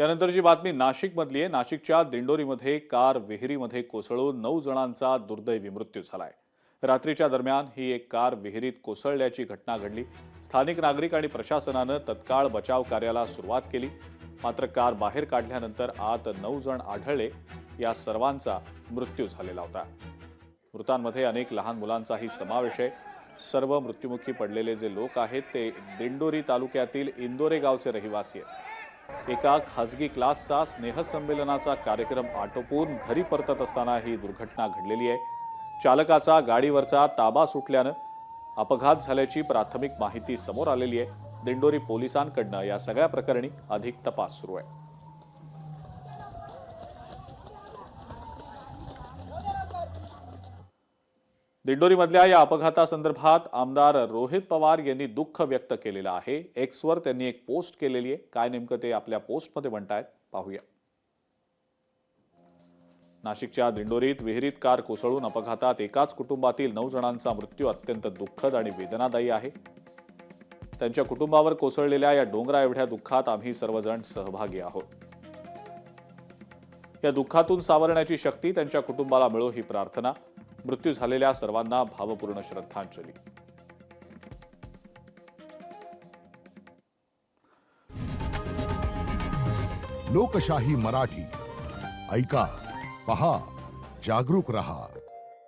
यानंतरची बातमी नाशिकमधली आहे। नाशिकच्या दिंडोरीमध्ये कार विहिरीमध्ये कोसळून 9 जणांचा दुर्दैवी मृत्यू झालाय। रात्रीच्या दरम्यान ही एक कार विहिरीत कोसळल्याची घटना घडली। स्थानिक नागरिक आणि प्रशासनाने तत्काळ बचाव कार्याला सुरुवात केली, मात्र कार बाहेर काढल्यानंतर आत 9 जण आढळले। या सर्वांचा मृत्यू झालेला होता। मृतांमध्ये अनेक लहान मुलांचाही समावेश आहे। सर्व मृत्युमुखी पडलेले जे लोक आहेत ते दिंडोरी तालुक्यातील इंदोरे गावचे रहिवासी आहेत। एका खासगी क्लासचा स्नेहसंमेलनाचा कार्यक्रम आटोपून घरी परतत असताना ही दुर्घटना घडलेली आहे। चालकाचा गाडीवरचा ताबा सुटल्याने अपघात झाल्याची प्राथमिक माहिती समोर आलेली आहे। दिंडोरी पोलिसांकडून या सगळ्या प्रकरणी अधिक तपास सुरू आहे। दिंडोरीमधल्या या अपघातासंदर्भात आमदार रोहित पवार यांनी दुःख व्यक्त केलेलं आहे। एक्सवर त्यांनी एक पोस्ट केलेली आहे। काय नेमकं ते आपल्या पोस्टमध्ये म्हणतायत पाहूया। नाशिकच्या दिंडोरीत विहिरीत कार कोसळून अपघातात एकाच कुटुंबातील 9 जणांचा मृत्यू अत्यंत दुःखद आणि वेदनादायी आहे। त्यांच्या कुटुंबावर कोसळलेल्या या डोंगरा एवढ्या दुःखात आम्ही सर्वजण सहभागी आहोत। या दुःखातून सावरण्याची शक्ती त्यांच्या कुटुंबाला मिळो ही प्रार्थना। मृत्यू झालेल्या सर्वांना भावपूर्ण श्रद्धांजली। लोकशाही मराठी ऐका, पहा, जागरूक रहा।